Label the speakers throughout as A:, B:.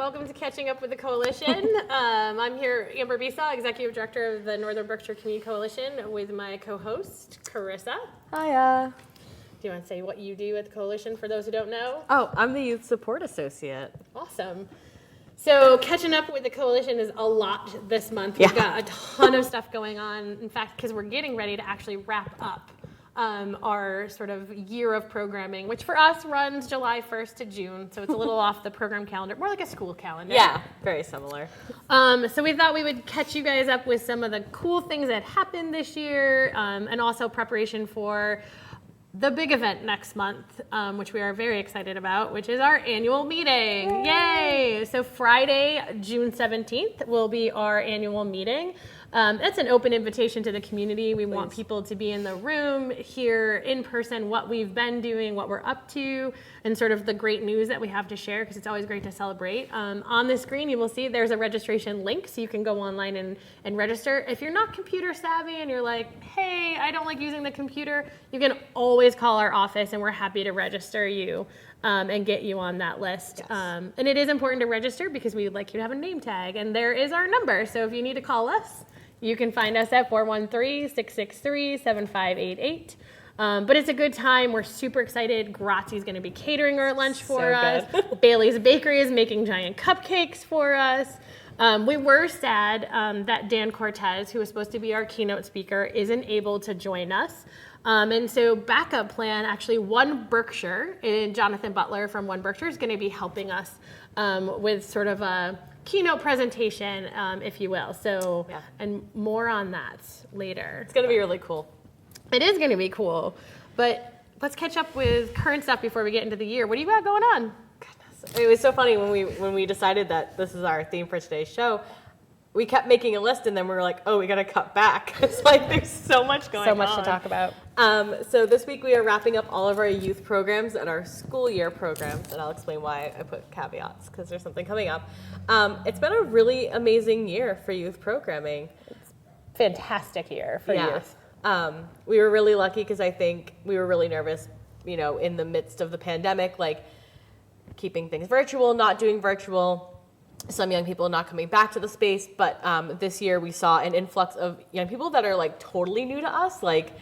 A: Welcome to Catching Up with the Coalition. I'm here, Amber Bisa, Executive Director of the Northern Berkshire Community Coalition, with my co-host, Carissa.
B: Hiya.
A: Do you want to say what you do at the Coalition for those who don't know?
B: Oh, I'm the Youth Support Associate.
A: Awesome. So catching up with the Coalition is a lot this month. We've got a ton of stuff going on. In fact, because we're getting ready to actually wrap up our sort of year of programming, which for us runs July 1st to June. So it's a little off the program calendar, more like a school calendar.
B: Yeah, very similar.
A: So we thought we would catch you guys up with some of the cool things that happened this year, and also preparation for the big event next month, which we are very excited about, which is our annual meeting. Yay! So Friday, June 17th will be our annual meeting. That's an open invitation to the community. We want people to be in the room, hear in person what we've been doing, what we're up to, and sort of the great news that we have to share, because it's always great to celebrate. On the screen, you will see there's a registration link, so you can go online and register. If you're not computer savvy and you're like, hey, I don't like using the computer, you can always call our office, and we're happy to register you and get you on that list. Yes. And it is important to register because we would like you to have a name tag, and there is our number. So if you need to call us, you can find us at 413-663-7588. But it's a good time. We're super excited. Grazzi's going to be catering our lunch for us. Bailey's Bakery is making giant cupcakes for us. We were sad that Dan Cortez, who was supposed to be our keynote speaker, isn't able to join us. And so backup plan, actually One Berkshire, and Jonathan Butler from One Berkshire is going to be helping us with sort of a keynote presentation, if you will. So, and more on that later.
B: It's going to be really cool.
A: It is going to be cool. But let's catch up with current stuff before we get into the year. What do you got going on?
B: Goodness. It was so funny when we decided that this is our theme for today's show. We kept making a list, and then we were like, oh, we got to cut back. It's like there's so much going on.
A: So much to talk about.
B: So this week we are wrapping up all of our youth programs and our school year programs, and I'll explain why I put caveats, because there's something coming up. It's been a really amazing year for youth programming.
A: It's a fantastic year for youth.
B: We were really lucky because I think we were really nervous, in the midst of the pandemic, like keeping things virtual, not doing virtual. Some young people not coming back to the space, but this year we saw an influx of young people that are like totally new to us. Like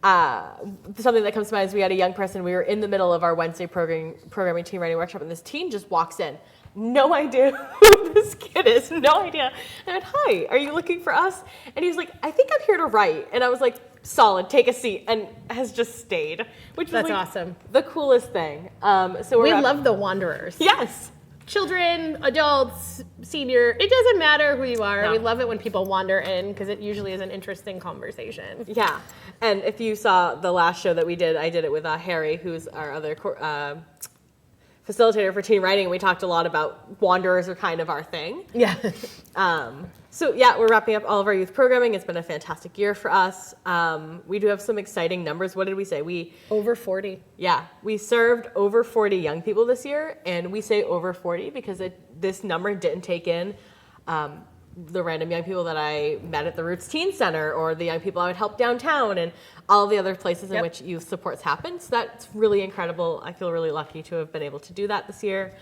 B: something that comes to mind is we had a young person, we were in the middle of our Wednesday programming teen writing workshop, and this teen just walks in. No idea who this kid is, no idea. And I went, hi, are you looking for us? And he was like, I think I'm here to write. And I was like, solid, take a seat, and has just stayed, which was
A: awesome.
B: The coolest thing. So
A: we love the wanderers.
B: Yes.
A: Children, adults, senior, it doesn't matter who you are.
B: No.
A: We love it when people wander in because it usually is an interesting conversation.
B: Yeah. And if you saw the last show that we did, I did it with Harry, who's our other facilitator for teen writing. We talked a lot about wanderers are kind of our thing.
A: Yeah.
B: So yeah, we're wrapping up all of our youth programming. It's been a fantastic year for us. We do have some exciting numbers. What did we say?
A: Over 40.
B: Yeah, we served over 40 young people this year, and we say over 40 because this number didn't take in the random young people that I met at the Roots Teen Center, or the young people I would help downtown, and all the other places in which youth supports happen. So that's really incredible. I feel really lucky to have been able to do that this year.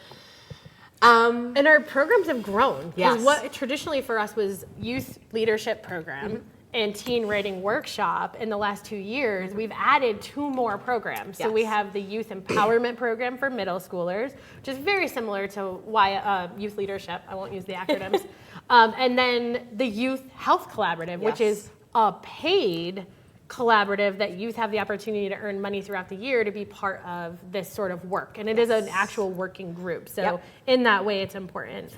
A: And our programs have grown.
B: Yes.
A: What traditionally for us was youth leadership program and teen writing workshop, in the last 2 years, we've added 2 more programs. So we have the youth empowerment program for middle schoolers, which is very similar to youth leadership. I won't use the acronyms. And then the youth health collaborative, which is a paid collaborative that youth have the opportunity to earn money throughout the year to be part of this sort of work. And it is an actual working group. So in that way, it's important.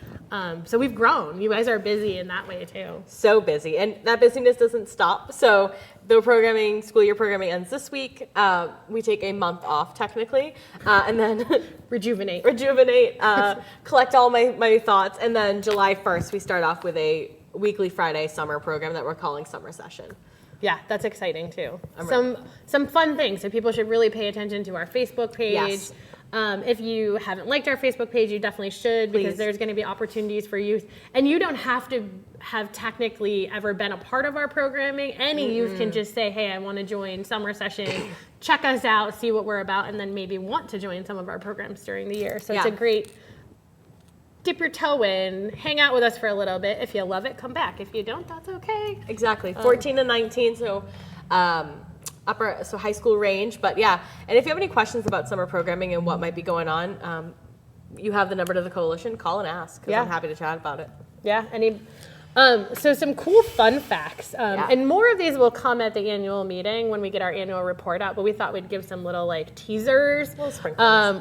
A: So we've grown. You guys are busy in that way too.
B: So busy. And that busyness doesn't stop. So the school year programming ends this week. We take a month off technically, and then
A: rejuvenate,
B: collect all my thoughts. And then July 1st, we start off with a weekly Friday summer program that we're calling Summer Session.
A: Yeah, that's exciting too. Some fun things. So people should really pay attention to our Facebook page.
B: Yes.
A: If you haven't liked our Facebook page, you definitely should, because there's going to be opportunities for youth. And you don't have to have technically ever been a part of our programming. Any youth can just say, hey, I want to join Summer Session, check us out, see what we're about, and then maybe want to join some of our programs during the year. So it's a great dip your toe in, hang out with us for a little bit. If you love it, come back. If you don't, that's okay.
B: Exactly. 14 to 19, so high school range. But yeah, and if you have any questions about summer programming and what might be going on, you have the number to the coalition. Call and ask, because I'm happy to chat about it.
A: Yeah. So some cool fun facts, and more of these will come at the annual meeting when we get our annual report out, but we thought we'd give some little like teasers.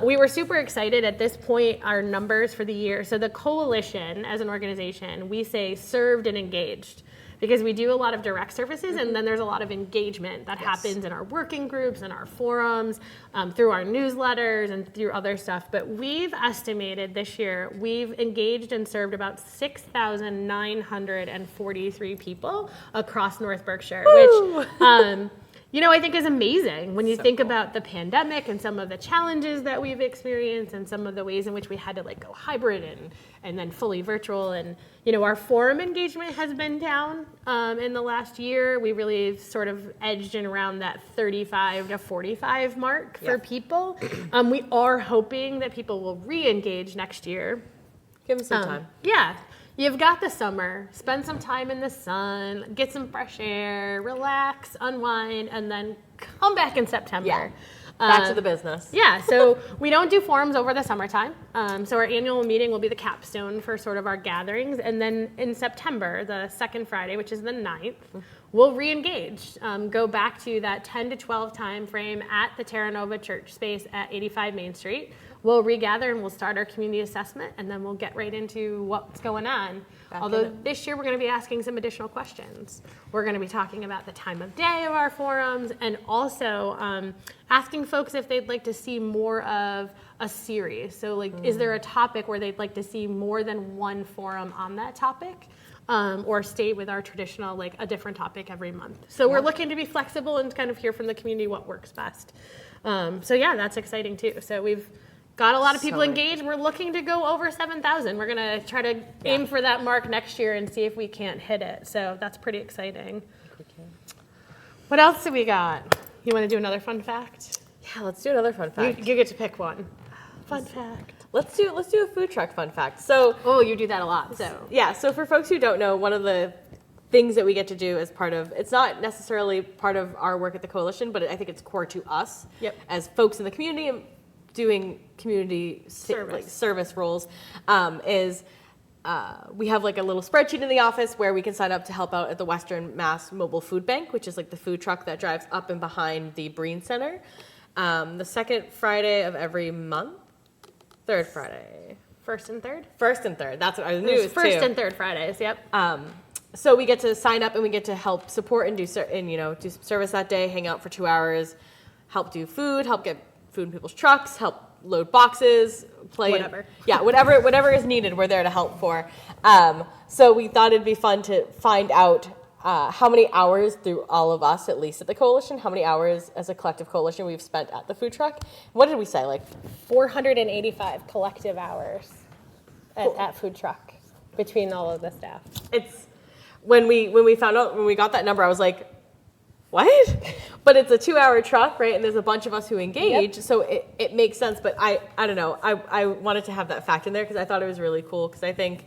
A: We were super excited at this point, our numbers for the year. So the coalition as an organization, we say served and engaged, because we do a lot of direct services, and then there's a lot of engagement that happens in our working groups and our forums, through our newsletters and through other stuff. But we've estimated this year, we've engaged and served about 6,943 people across North Berkshire, which, I think is amazing when you think about the pandemic and some of the challenges that we've experienced and some of the ways in which we had to go hybrid and then fully virtual. And, our forum engagement has been down in the last year. We really sort of edged in around that 35 to 45 mark for people. We are hoping that people will re-engage next year.
B: Give them some time.
A: Yeah. You've got the summer, spend some time in the sun, get some fresh air, relax, unwind, and then come back in September.
B: Yeah. Back to the business.
A: Yeah, so we don't do forums over the summertime. So our annual meeting will be the capstone for sort of our gatherings. And then in September, the second Friday, which is the 9th, we'll re-engage. Go back to that 10 to 12 time frame at the Terra Nova Church space at 85 Main Street. We'll regather and we'll start our community assessment, and then we'll get right into what's going on. Although this year we're going to be asking some additional questions. We're going to be talking about the time of day of our forums, and also asking folks if they'd like to see more of a series. So is there a topic where they'd like to see more than one forum on that topic? Or stay with our traditional, a different topic every month. So we're looking to be flexible and kind of hear from the community what works best. That's exciting too. So we've got a lot of people engaged. We're looking to go over 7,000. We're going to try to aim for that mark next year and see if we can't hit it. So that's pretty exciting. What else do we got? You want to do another fun fact?
B: Yeah, let's do another fun fact.
A: You get to pick one. Fun fact.
B: Let's do a food truck fun fact. So,
A: you do that a lot.
B: So for folks who don't know, one of the things that we get to do as part of, it's not necessarily part of our work at the coalition, but I think it's core to us as folks in the community and doing community service roles, is we have a little spreadsheet in the office where we can sign up to help out at the Western Mass Mobile Food Bank, which is the food truck that drives up and behind the Breen Center. The second Friday of every month. Third Friday.
A: First and third?
B: First and third. That's what I knew.
A: First and third Fridays, yep.
B: So we get to sign up and we get to help support and do some service that day, hang out for 2 hours, help do food, help get food in people's trucks, help load boxes,
A: whatever.
B: Whatever is needed, we're there to help for. So we thought it'd be fun to find out how many hours through all of us, at least at the coalition, how many hours as a collective coalition we've spent at the food truck. What did we say?
A: 485 collective hours at food truck between all of the staff.
B: It's when we found out, when we got that number, I was like, what? But it's a 2-hour truck, right? And there's a bunch of us who engage, so it makes sense. But I don't know. I wanted to have that fact in there because I thought it was really cool, because I think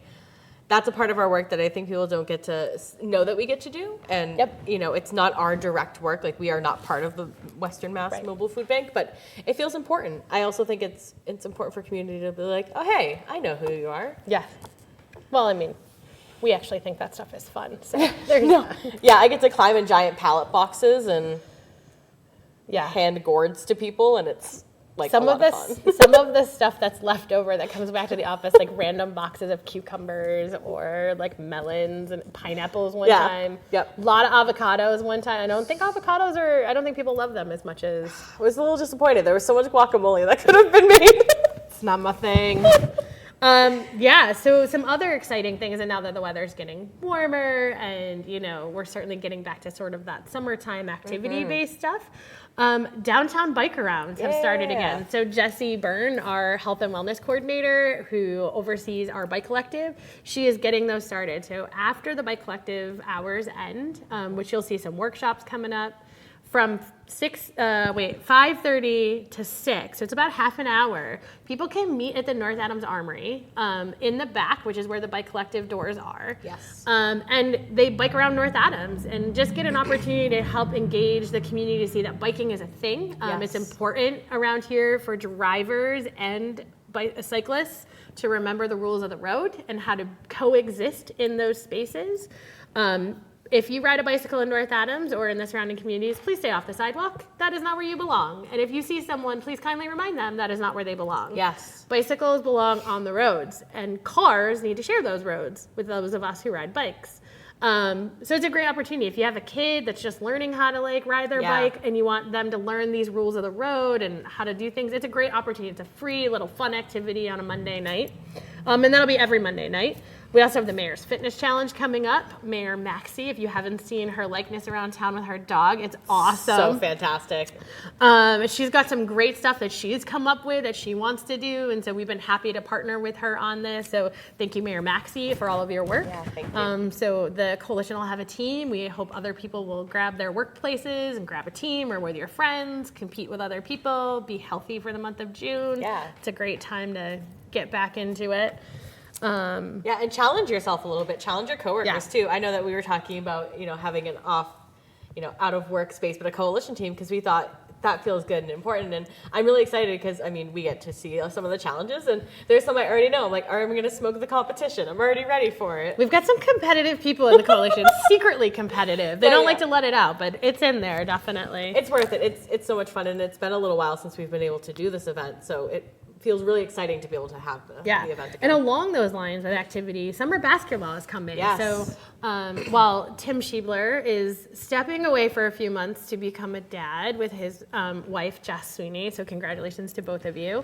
B: that's a part of our work that I think people don't get to know that we get to do. And, it's not our direct work. We are not part of the Western Mass Mobile Food Bank, but it feels important. I also think it's important for community to be like, oh, hey, I know who you are.
A: Yeah. Well, we actually think that stuff is fun. So
B: Yeah, I get to climb in giant pallet boxes and hand gourds to people, and it's
A: some of the stuff that's left over that comes back to the office, random boxes of cucumbers or melons and pineapples one time.
B: Yep.
A: A lot of avocados one time. I don't think people love them as much as.
B: I was a little disappointed. There was so much guacamole that could have been made.
A: It's not my thing. So some other exciting things, and now that the weather's getting warmer and, we're certainly getting back to sort of that summertime activity-based stuff, downtown bike arounds have started again. So Jessie Byrne, our health and wellness coordinator who oversees our bike collective, she is getting those started. So after the bike collective hours end, which you'll see some workshops coming up, from 5:30 to 6, so it's about half an hour. People can meet at the North Adams Armory in the back, which is where the Bike Collective doors are.
B: Yes.
A: And they bike around North Adams and just get an opportunity to help engage the community to see that biking is a thing. It's important around here for drivers and cyclists to remember the rules of the road and how to coexist in those spaces. If you ride a bicycle in North Adams or in the surrounding communities, please stay off the sidewalk. That is not where you belong. And if you see someone, please kindly remind them that is not where they belong.
B: Yes.
A: Bicycles belong on the roads, and cars need to share those roads with those of us who ride bikes. So it's a great opportunity. If you have a kid that's just learning how to ride their bike and you want them to learn these rules of the road and how to do things, it's a great opportunity. It's a free little fun activity on a Monday night. And that'll be every Monday night. We also have the Mayor's Fitness Challenge coming up. Mayor Maxie, if you haven't seen her likeness around town with her dog, it's awesome.
B: So fantastic.
A: She's got some great stuff that she's come up with that she wants to do, and so we've been happy to partner with her on this. So thank you, Mayor Maxie, for all of your work.
B: Yeah, thank you.
A: So the coalition will have a team. We hope other people will grab their workplaces and grab a team, or with your friends, compete with other people, be healthy for the month of June.
B: Yeah.
A: It's a great time to get back into it.
B: And challenge yourself a little bit. Challenge your coworkers too. I know that we were talking about, having an off, out of work space, but a coalition team, because we thought that feels good and important. And I'm really excited because, we get to see some of the challenges, and there's some I already know. I'm like, I'm going to smoke the competition. I'm already ready for it.
A: We've got some competitive people in the coalition, secretly competitive. They don't like to let it out, but it's in there, definitely.
B: It's worth it. It's so much fun, and it's been a little while since we've been able to do this event, so it feels really exciting to be able to have the event again.
A: And along those lines of activity, summer basketball is coming.
B: Yes.
A: So while Tim Schiebler is stepping away for a few months to become a dad with his wife, Jess Sweeney, so congratulations to both of you,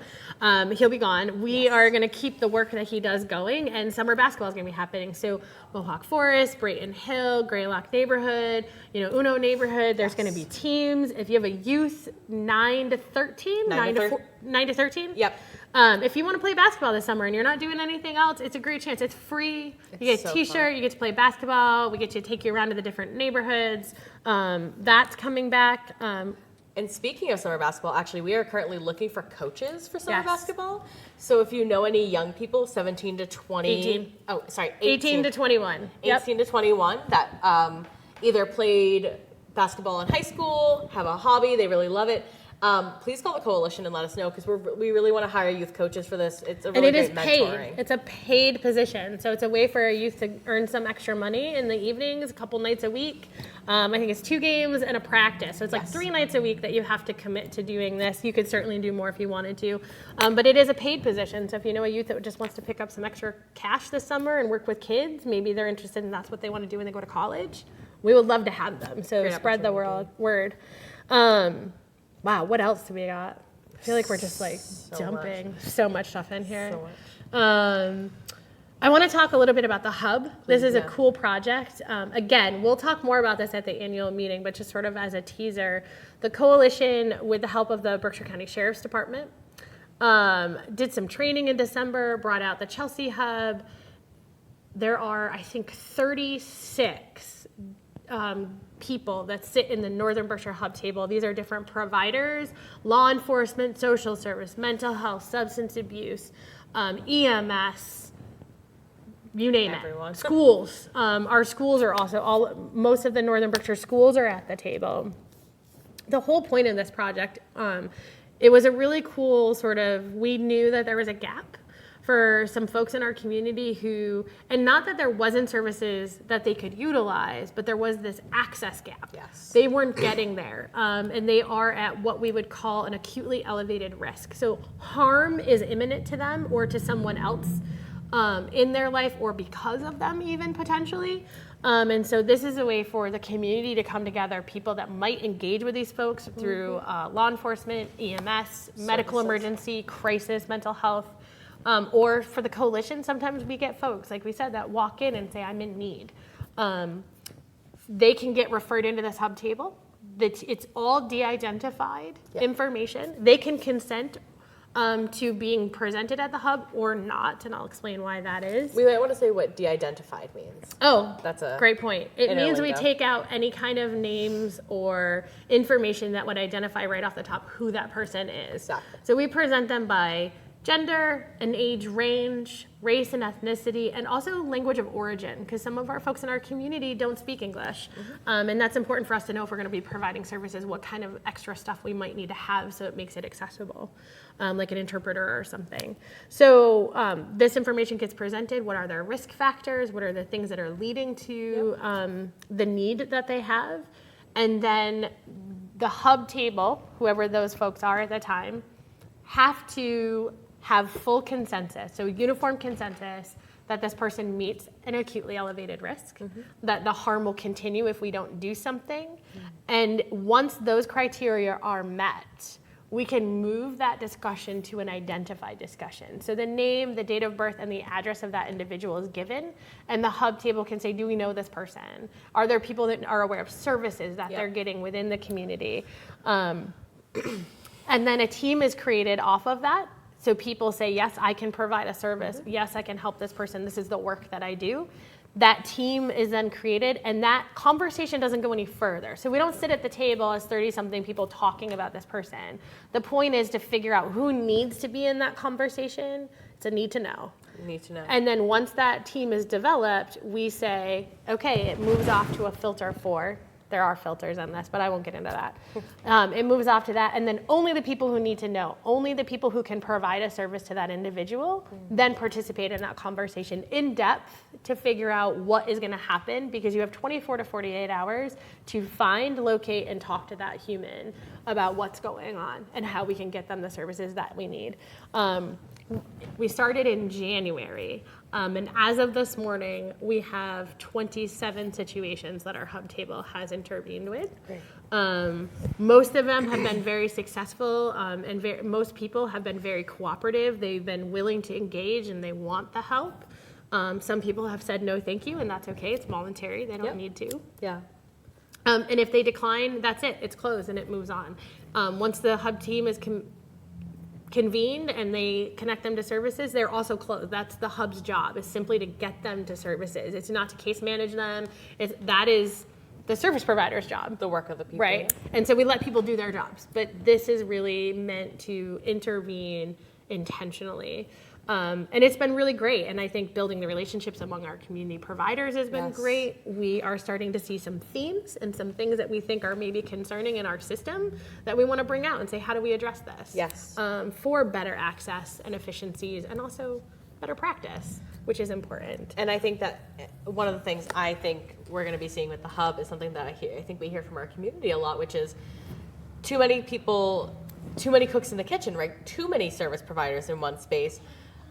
A: he'll be gone. We are going to keep the work that he does going, and summer basketball is going to be happening. So Mohawk Forest, Brayton Hill, Greylock neighborhood, Uno neighborhood, there's going to be teams. If you have a youth 9 to 13, 9 to 13?
B: Yep.
A: If you want to play basketball this summer and you're not doing anything else, it's a great chance. It's free. You get a t-shirt, you get to play basketball, we get to take you around to the different neighborhoods. That's coming back.
B: And speaking of summer basketball, actually, we are currently looking for coaches for summer basketball. So if you know any young people, 17 to 20.
A: 18.
B: Oh, sorry.
A: 18 to 21.
B: 18 to 21 that either played basketball in high school, have a hobby, they really love it. Please call the coalition and let us know, because we really want to hire youth coaches for this. It's a really great mentoring.
A: Paid. It's a paid position, so it's a way for a youth to earn some extra money in the evenings, a couple nights a week. I think it's 2 games and a practice, so it's like 3 nights a week that you have to commit to doing this. You could certainly do more if you wanted to, but it is a paid position. So if you know a youth that just wants to pick up some extra cash this summer and work with kids, maybe they're interested and that's what they want to do when they go to college, we would love to have them. So spread the word. Wow, what else do we got? I feel like we're just jumping so much stuff in here.
B: So much.
A: I want to talk a little bit about the hub. This is a cool project. Again, we'll talk more about this at the annual meeting, but just sort of as a teaser, the coalition, with the help of the Berkshire County Sheriff's Department, did some training in December, brought out the Chelsea hub. There are, I think, 36 people that sit in the Northern Berkshire Hub table. These are different providers: law enforcement, social service, mental health, substance abuse, EMS, you name it. Schools. Our schools are also most of the Northern Berkshire schools are at the table. The whole point of this project, it was a really cool we knew that there was a gap for some folks in our community who, and not that there wasn't services that they could utilize, but there was this access gap.
B: Yes.
A: They weren't getting there, and they are at what we would call an acutely elevated risk. So harm is imminent to them or to someone else in their life, or because of them even potentially. And so this is a way for the community to come together, people that might engage with these folks through law enforcement, EMS, medical emergency, crisis, mental health. Or for the coalition, sometimes we get folks, like we said, that walk in and say, I'm in need. They can get referred into this hub table. It's all de-identified information. They can consent to being presented at the hub or not, and I'll explain why that is.
B: We might want to say what de-identified means.
A: Oh,
B: That's a
A: great point. It means we
B: interlingo.
A: take out any kind of names or information that would identify right off the top who that person is.
B: Exactly.
A: So we present them by gender, an age range, race and ethnicity, and also language of origin, because some of our folks in our community don't speak English. And that's important for us to know if we're going to be providing services, what kind of extra stuff we might need to have so it makes it accessible, like an interpreter or something. So this information gets presented. What are their risk factors? What are the things that are leading to the need that they have? And then the hub table, whoever those folks are at the time, have to have full consensus, so uniform consensus that this person meets an acutely elevated risk, that the harm will continue if we don't do something. And once those criteria are met, we can move that discussion to an identified discussion. So the name, the date of birth, and the address of that individual is given, and the hub table can say, do we know this person? Are there people that are aware of services that they're getting within the community? And then a team is created off of that. So people say, yes, I can provide a service. Yes, I can help this person. This is the work that I do. That team is then created, and that conversation doesn't go any further. So we don't sit at the table as 30-something people talking about this person. The point is to figure out who needs to be in that conversation. It's a need to know.
B: Need to know.
A: And then once that team is developed, we say, okay, it moves off to a filter for. There are filters on this, but I won't get into that. It moves off to that, and then only the people who need to know, only the people who can provide a service to that individual, then participate in that conversation in depth to figure out what is going to happen, because you have 24 to 48 hours to find, locate, and talk to that human about what's going on and how we can get them the services that we need. We started in January, and as of this morning, we have 27 situations that our hub table has intervened with. Most of them have been very successful, and most people have been very cooperative. They've been willing to engage, and they want the help. Some people have said no thank you, and that's okay. It's voluntary. They don't need to.
B: Yeah.
A: And if they decline, that's it. It's closed, and it moves on. Once the hub team is convened and they connect them to services, they're also closed. That's the hub's job, is simply to get them to services. It's not to case manage them. That is the service provider's job.
B: The work of the people.
A: Right. And so we let people do their jobs. But this is really meant to intervene intentionally. And it's been really great. And I think building the relationships among our community providers has been great. We are starting to see some themes and some things that we think are maybe concerning in our system that we want to bring out and say, how do we address this?
B: Yes.
A: For better access and efficiencies, and also better practice, which is important.
B: And I think that one of the things I think we're going to be seeing with the hub is something that I think we hear from our community a lot, which is too many people, too many cooks in the kitchen, right? Too many service providers in one space,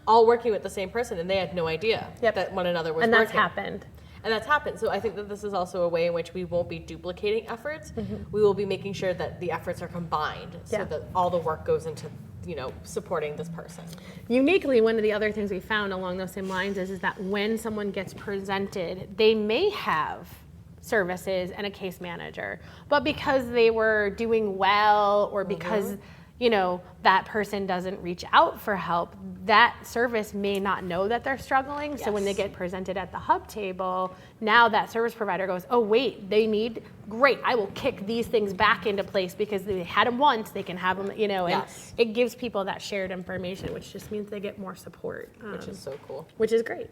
B: all working with the same person, and they had no idea that one another was working.
A: And that's happened.
B: And that's happened. So I think that this is also a way in which we won't be duplicating efforts. We will be making sure that the efforts are combined so that all the work goes into, supporting this person.
A: Uniquely, one of the other things we found along those same lines is that when someone gets presented, they may have services and a case manager, but because they were doing well, or because that person doesn't reach out for help, that service may not know that they're struggling. So when they get presented at the hub table, now that service provider goes, oh wait, they need, great, I will kick these things back into place because they had them once, they can have them, and it gives people that shared information, which just means they get more support.
B: Which is so cool.
A: Which is great.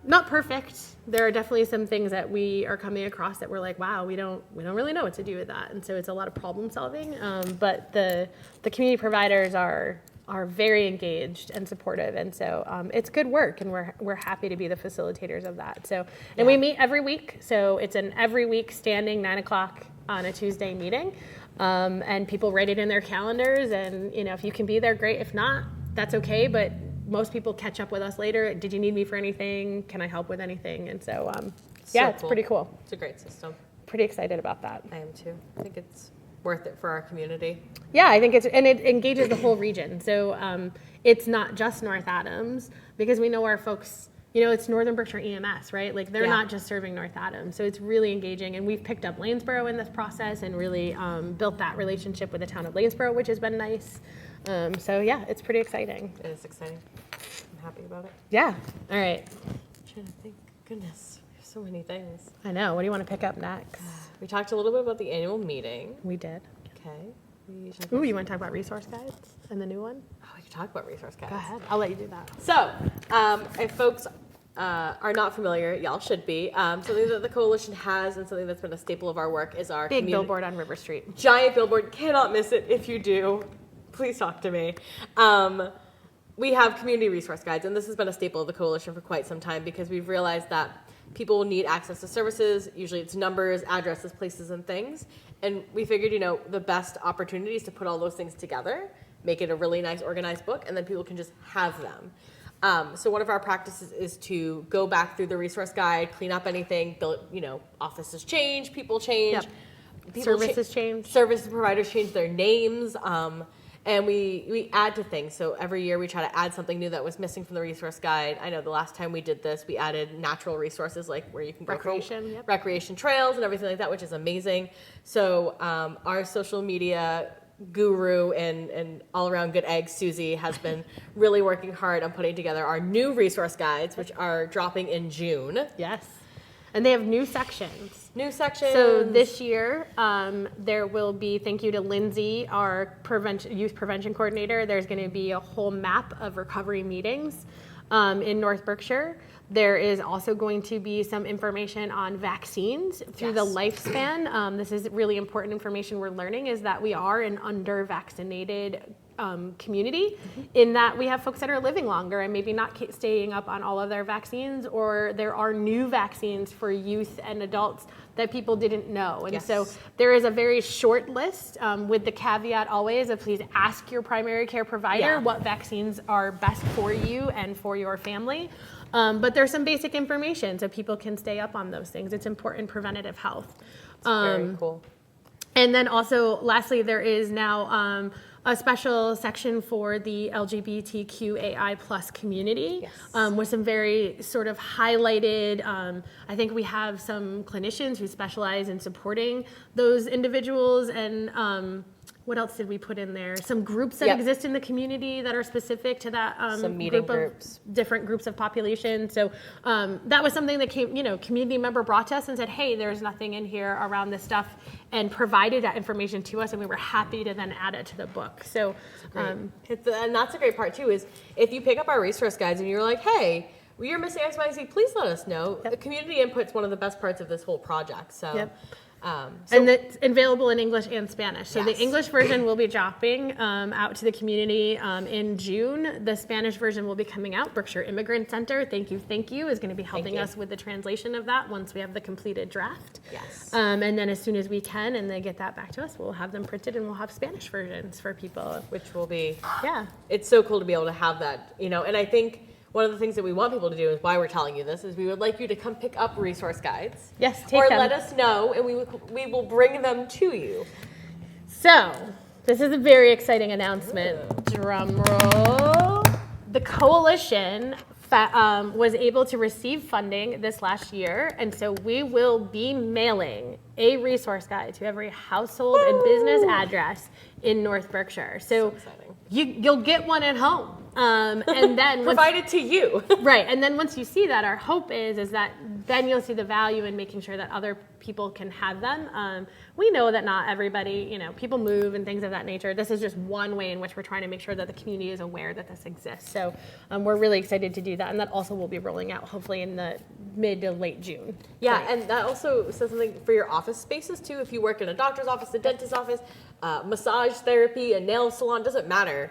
A: Not perfect. There are definitely some things that we are coming across that we're like, wow, we don't really know what to do with that. And so it's a lot of problem solving. But the community providers are very engaged and supportive. And so it's good work, and we're happy to be the facilitators of that. So, and we meet every week. So it's an every week standing 9:00 on a Tuesday meeting. And people write it in their calendars. And, if you can be there, great. If not, that's okay. But most people catch up with us later. Did you need me for anything? Can I help with anything? And so, it's pretty cool.
B: It's a great system.
A: Pretty excited about that.
B: I am too. I think it's worth it for our community.
A: Yeah, I think and it engages the whole region. So it's not just North Adams, because we know our folks, it's Northern Berkshire EMS, right? Like they're not just serving North Adams. So it's really engaging. And we've picked up Lanesboro in this process and really built that relationship with the town of Lanesboro, which has been nice. So yeah, it's pretty exciting.
B: It is exciting. I'm happy about it.
A: Yeah. All right.
B: I'm trying to think. Goodness, there's so many things.
A: I know. What do you want to pick up next?
B: We talked a little bit about the annual meeting.
A: We did.
B: Okay.
A: Ooh, you want to talk about resource guides and the new one?
B: Oh, we could talk about resource guides.
A: Go ahead. I'll let you do that.
B: So, if folks are not familiar, y'all should be. Something that the coalition has and something that's been a staple of our work is our
A: Big billboard on River Street.
B: Giant billboard. Cannot miss it. If you do, please talk to me. We have community resource guides, and this has been a staple of the coalition for quite some time because we've realized that people need access to services. Usually it's numbers, addresses, places, and things. And we figured, the best opportunity is to put all those things together, make it a really nice organized book, and then people can just have them. So one of our practices is to go back through the resource guide, clean up anything, offices change, people change.
A: Yep. Services change.
B: Service providers change their names. And we add to things. So every year we try to add something new that was missing from the resource guide. I know the last time we did this, we added natural resources like where you can go
A: Recreation,
B: for recreation trails and everything like that, which is amazing. So our social media guru and all-around good egg, Susie, has been really working hard on putting together our new resource guides, which are dropping in June.
A: Yes. And they have new sections.
B: New sections.
A: So this year, there will be, thank you to Lindsay, our youth prevention coordinator, there's going to be a whole map of recovery meetings in North Berkshire. There is also going to be some information on vaccines through the lifespan. This is really important information we're learning is that we are an under-vaccinated community in that we have folks that are living longer and maybe not staying up on all of their vaccines, or there are new vaccines for youth and adults that people didn't know. And so there is a very short list with the caveat always of please ask your primary care provider what vaccines are best for you and for your family. But there's some basic information so people can stay up on those things. It's important preventative health.
B: Very cool.
A: And then also, lastly, there is now a special section for the LGBTQAI plus community with some very sort of highlighted, I think we have some clinicians who specialize in supporting those individuals and what else did we put in there? Some groups that exist in the community that are specific to that
B: some meeting
A: groups. Different groups of population. So that was something that came, community member brought to us and said, hey, there's nothing in here around this stuff, and provided that information to us, and we were happy to then add it to the book. So,
B: and that's a great part too, is if you pick up our resource guides and you're like, hey, you're missing X, Y, Z, please let us know. The community input's one of the best parts of this whole project. So.
A: And it's available in English and Spanish. So the English version will be dropping out to the community in June. The Spanish version will be coming out. Berkshire Immigrant Center, thank you, is going to be helping us with the translation of that once we have the completed draft.
B: Yes.
A: And then as soon as we can and they get that back to us, we'll have them printed and we'll have Spanish versions for people.
B: Which will be,
A: it's
B: so cool to be able to have that, and I think one of the things that we want people to do is why we're telling you this is we would like you to come pick up resource guides.
A: Yes, take
B: or
A: them.
B: let us know, and we will bring them to you.
A: So, this is a very exciting announcement. Drum roll. The coalition was able to receive funding this last year, and so we will be mailing a resource guide to every household and business address in North Berkshire. So
B: exciting.
A: You'll get one at home. And then
B: provided to you.
A: Right. And then once you see that, our hope is that then you'll see the value in making sure that other people can have them. We know that not everybody, people move and things of that nature. This is just one way in which we're trying to make sure that the community is aware that this exists. So we're really excited to do that. And that also will be rolling out hopefully in the mid to late June.
B: Yeah. And that also says something for your office spaces too. If you work in a doctor's office, a dentist's office, massage therapy, a nail salon, doesn't matter.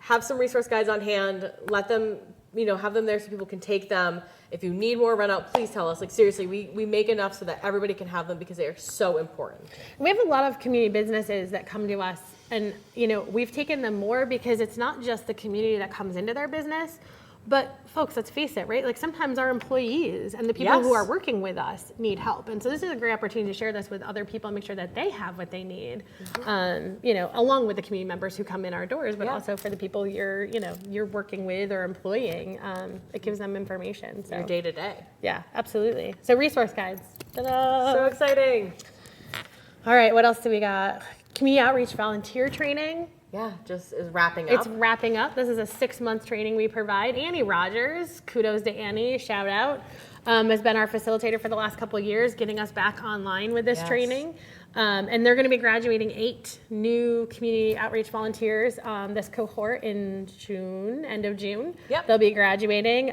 B: Have some resource guides on hand, let them, have them there so people can take them. If you need more run out, please tell us. Like seriously, we make enough so that everybody can have them because they are so important.
A: We have a lot of community businesses that come to us and, we've taken them more because it's not just the community that comes into their business, but folks, let's face it, right? Like sometimes our employees and the people who are working with us need help. And so this is a great opportunity to share this with other people and make sure that they have what they need, along with the community members who come in our doors, but also for the people you're working with or employing. It gives them information. So.
B: Your day to day.
A: Yeah, absolutely. So resource guides. Ta-da!
B: So exciting.
A: All right, what else do we got? Community outreach volunteer training.
B: Yeah, just is wrapping up.
A: It's wrapping up. This is a 6-month training we provide. Annie Rogers, kudos to Annie, shout out, has been our facilitator for the last couple of years, getting us back online with this training. And they're going to be graduating 8 new community outreach volunteers this cohort in June, end of June.
B: Yep.
A: They'll be graduating.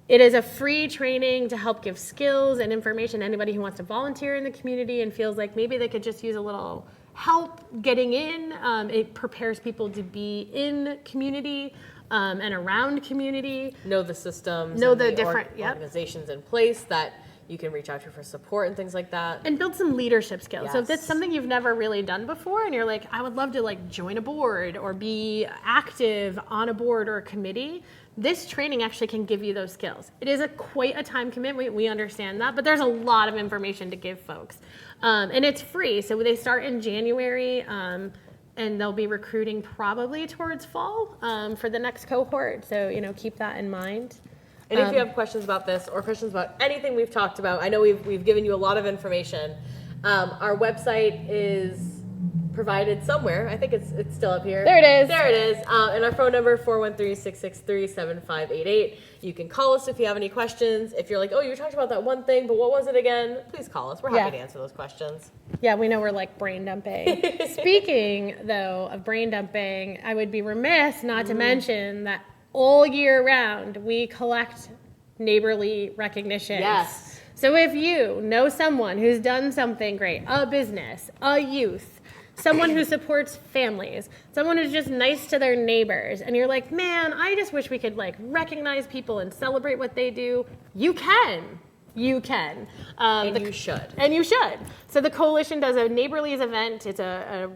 A: It is a free training to help give skills and information to anybody who wants to volunteer in the community and feels like maybe they could just use a little help getting in. It prepares people to be in community and around community.
B: Know the systems.
A: Know
B: and
A: the different
B: organizations in place that you can reach out to for support and things like that.
A: And build some leadership skills.
B: Yes.
A: So if that's something you've never really done before and you're like, I would love to like join a board or be active on a board or a committee, this training actually can give you those skills. It is quite a time commitment, we understand that, but there's a lot of information to give folks. And it's free, so they start in January, and they'll be recruiting probably towards fall for the next cohort, so keep that in mind.
B: And if you have questions about this or questions about anything we've talked about, I know we've given you a lot of information. Our website is provided somewhere. I think it's still up here.
A: There it is.
B: There it is. And our phone number, 413-663-7588. You can call us if you have any questions. If you're like, oh, you talked about that one thing, but what was it again? Please call us. We're happy to answer those questions.
A: Yeah, we know we're like brain dumping. Speaking, though, of brain dumping, I would be remiss not to mention that all year round, we collect neighborly recognitions.
B: Yes.
A: So if you know someone who's done something great, a business, a youth, someone who supports families, someone who's just nice to their neighbors, and you're like, man, I just wish we could like recognize people and celebrate what they do, you can. You can.
B: And you should.
A: And you should. So the coalition does a Neighborlies event. It's a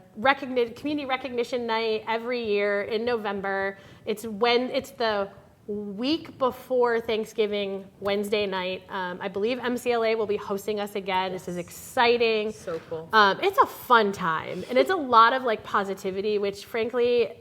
A: community recognition night every year in November. It's the week before Thanksgiving, Wednesday night. I believe MCLA will be hosting us again. This is exciting.
B: So cool.
A: It's a fun time, and it's a lot of like positivity, which frankly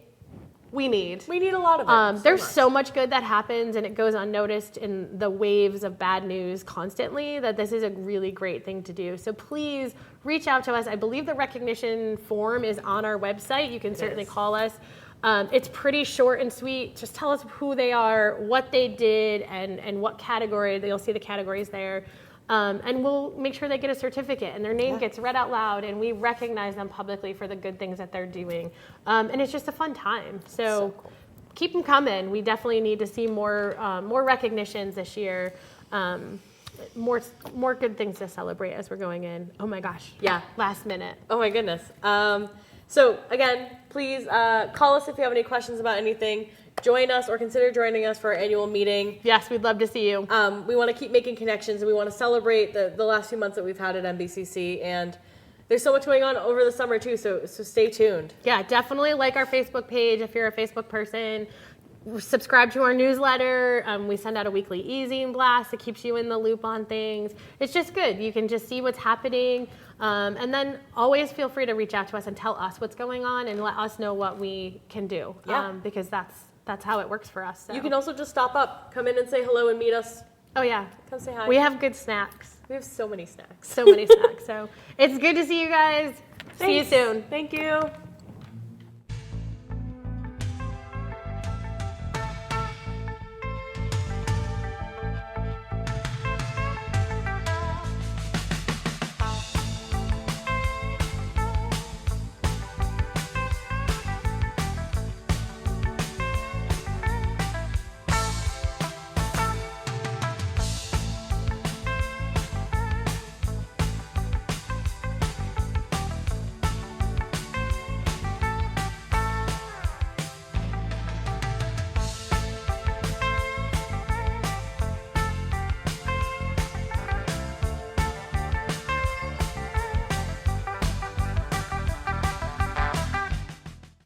A: we need.
B: We need a lot of it.
A: There's so much good that happens, and it goes unnoticed in the waves of bad news constantly, that this is a really great thing to do. So please reach out to us. I believe the recognition form is on our website. You can certainly call us. It's pretty short and sweet. Just tell us who they are, what they did, and what category. You'll see the categories there. And we'll make sure they get a certificate and their name gets read out loud, and we recognize them publicly for the good things that they're doing. And it's just a fun time. So cool. Keep them coming. We definitely need to see more recognitions this year. More good things to celebrate as we're going in. Oh my gosh. Yeah. Last minute.
B: Oh my goodness. So again, please call us if you have any questions about anything. Join us or consider joining us for our annual meeting.
A: Yes, we'd love to see you.
B: We want to keep making connections, and we want to celebrate the last few months that we've had at NBCC. And there's so much going on over the summer too, so stay tuned.
A: Yeah, definitely like our Facebook page if you're a Facebook person. Subscribe to our newsletter. We send out a weekly e-zine blast. It keeps you in the loop on things. It's just good. You can just see what's happening. And then always feel free to reach out to us and tell us what's going on and let us know what we can do.
B: Yeah.
A: Because that's how it works for us. So.
B: You can also just stop up, come in and say hello and meet us.
A: Oh yeah.
B: Come say hi.
A: We have good snacks.
B: We have so many snacks.
A: So many snacks. So it's good to see you guys.
B: Thanks.
A: See you soon.
B: Thank you.